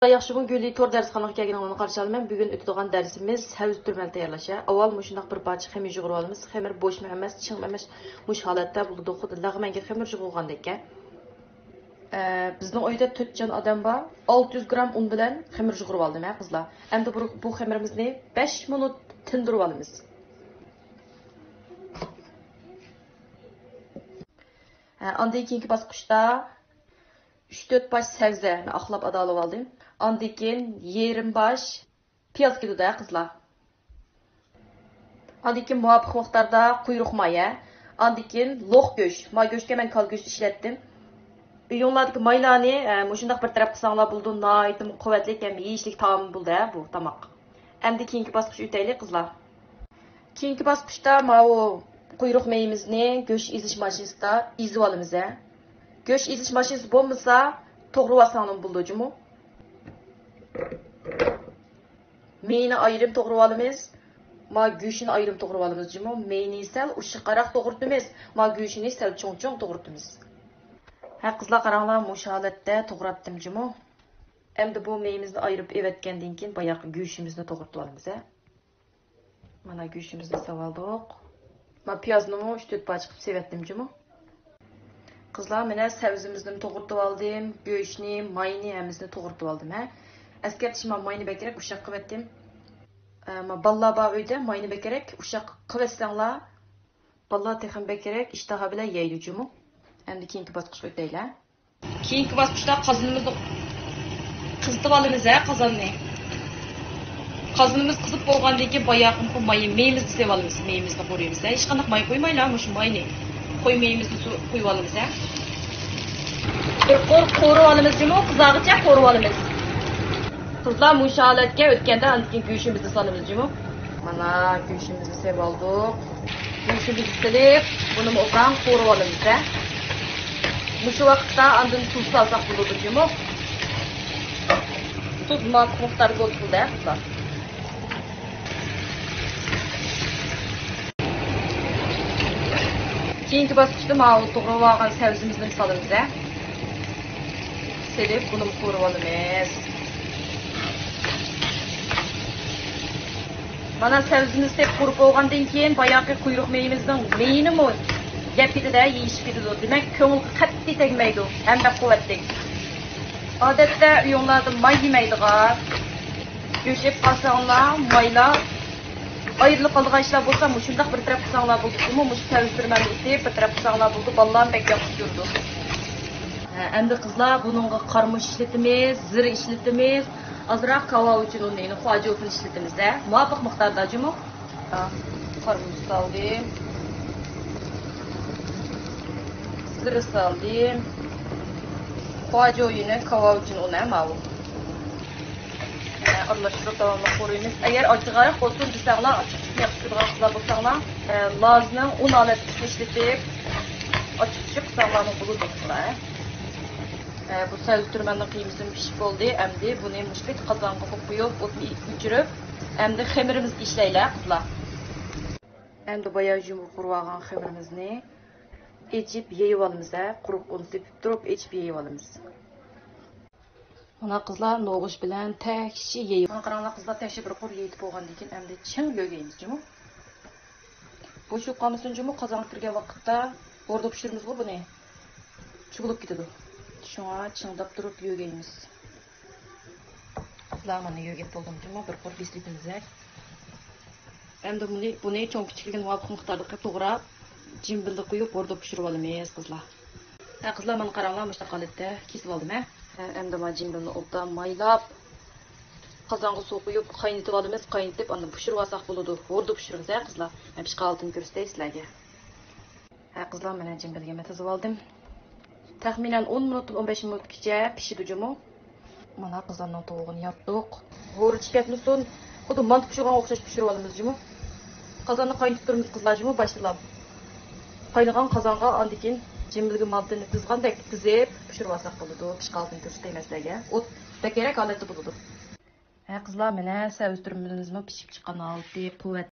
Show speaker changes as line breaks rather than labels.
Yaxşı Gülli tor dərsxanaga kelganingizga qarshi olaman. Bugun o'tadigan darsimiz savuz turmali tayyorlash. Avval shundoq bir parcha xamir yig'ib olamiz. Xamir bo'shma emas, ching emas, mush holatda bo'ldi. Xuddi lag'manga xamir yig'ilgandek. Bizning uyda 4 jon odam bor. 600 gram un bilan xamir yig'ib oldim, qizlar. Endi bu xamirimizni 5 minut tindirib olamiz. Ondan keyingi bosqichda 3-4 baş sebzeni axlab adalıb aldım. Andikin yerim baş piyaz gidiyor kızlar. Andikin muvafiq miqdarda quyruq maya. Andikin loq göş. Ma göşke men kal göş işletdim. Uyuңlardaki maylani mushundaq bir taraf qilsanglar bo'ldi. Naytim quvvatli ham yeyishlik taom bo'ldi bu tamoq. Endi keyingi bosqich o'taylik qizlar. Keyingi bosqichda mau quyruq mayimizni go'sht ezish mashinasida ezib olamiz. Go'sht ezish mashinasi bo'lmasa, to'g'ri olsanglar bo'ldi-mu? Meyni ayırım to'g'ri olamiz. Ma go'shtini ayırım to'g'ri olamiz-mu? Meyni sal ushi qaraq to'g'ritimiz. Ma go'shtini sal cho'ng-cho'ng to'g'ritimiz. Ha qizlar qaranglar, mush holatda to'g'ratdim-mu? Endi bu meyimizni ayirib evetgandan keyin boyaqi go'shtimizni to'g'ritib olamiz. Mana go'shtimizni savaldik. Ma piyozni 3-4 parcha qilib sevetdim-mu? Qizlar, mana savzimizni to'g'ritib oldim, go'shtni, mayni hammasini to'g'ritib oldim, Askartishma mayni bekerek uşaq qilib etdim. Ma ballar bor uyda mayni bekerek uşaq qilib etsanglar, ballar texim bekerek ishtaha bilan yeydi-mu? Endi keyingi bosqichga o'taylar. Keyingi bosqichda qozonimizni qizitib olamiz, qozonni. Qozonimiz qizib bo'lgandan keyin boyaqi mayimizni sevib olamiz, mayimizni qo'yamiz. Hech qanday may qo'ymaylar, shu mayni qo'ymayimizni qo'yib olamiz. Bir qo'rib olamiz-mu, qizarg'icha qo'rib olamiz. Qizlar mush holatga o'tganda andikin go'shtimizni solamiz-mu? Mana go'shtimizni sevib oldik. Go'shtimizni silib, buni o'zdan qo'rib olamiz. Mushu vaqtda andin tuz solsak bo'ladi-mu? Tuz miqdori bo'lsin-da, qizlar. Keyingi bosqichda ma'lum to'g'ri olgan savzimizni solamiz. Silib, buni qo'rib olamiz. Mana savzimiz deb qurib bo'lgandan keyin boyaqi quyruq meyimizning meyini mo yapida yeyishib ketadi. Demak, ko'ngil qattiq tegmaydi, hamda quvvatli. Odatda uyuңlarda may yemaydigan, go'sht qolsanglar, maylar ayırılıp qolgan ishlar bo'lsa, shundaq bir taraf qilsanglar bo'ldi-mu, mush savztirmani etib, bir taraf qilsanglar bo'ldi, ballar bek yaxshi yurdi. Endi qizlar, buningga qarmush ishlatimiz, zir ishlatimiz. Azroq kava uchun uni xo'ajofini ishlatamiz. Muvofiq miqdorda-mu? Qarmush soldim. Zir soldim. Xo'ajoyini kava uchun uni ma'lum. Aralashtirib davomli qo'yamiz. Agar ochiqroq bo'lsin desanglar, ochiq yaxshi qilgan bo'lsanglar, lozning un olatini ishlatib, ochiq qilsanglar bo'ladi. Bu savturmanning qiymasi pishib bo'ldi. Endi buni mushbit qozonga qo'yib, o'tni o'chirib, endi xamirimizni ishlaylar, qizlar. Endi boya yumur qurib olgan xamirimizni echib yeyib olamiz, quruq un sepib turib echib yeyib olamiz. Mana qizlar no'g'ish bilan takshi yeyib. Mana qaranglar qizlar takshi bir qur yeyib bo'lgandan keyin endi ching yo'gaymiz-mu? Bu shu qolmasin-mu qozonga kirgan vaqtda o'rda pishiramiz-ku buni. Chug'ilib ketadi. Şuna çındap durup yögeyimiz. Kızlarmanı yögep buldum-mu? Bir qur bisletimiz. Endi bunu cho'ng kichikligini muvofiq miqdorda qilib to'g'rab, jimbilda qo'yib o'rda pishirib olamiz, qizlar. Qizlar mana qaranglar, mushta holatda kesib oldim, Endi mana jimbilni obdan maylab, qozonga suv qo'yib qaynatib olamiz, qaynatib, uni pishirib olsak bo'ladi. O'rda pishiramiz, qizlar. Men pishqanligini ko'rsatay sizlarga. Qizlar mana jimbilga metazib oldim. Taxminan 10 minut 15 minutgacha pishidi-mu? Mana qizlarning tovuğunu yaptık. Ho'rich ketmasin, xuddi mant pishirgan o'xshash pishirib olamiz-mu? Qozonni qaynatib turamiz qizlar-mu, boshlab. Qaynagan qozonga andikin jimbilgi mantini tizgandek tizib pishirib olsak bo'ladi. Pishqanligini ko'rsatayman sizlarga. O't bekerek holatda bo'ladi. Qizlar, mana savuz turmimizni pishib chiqqan oldi, quvvat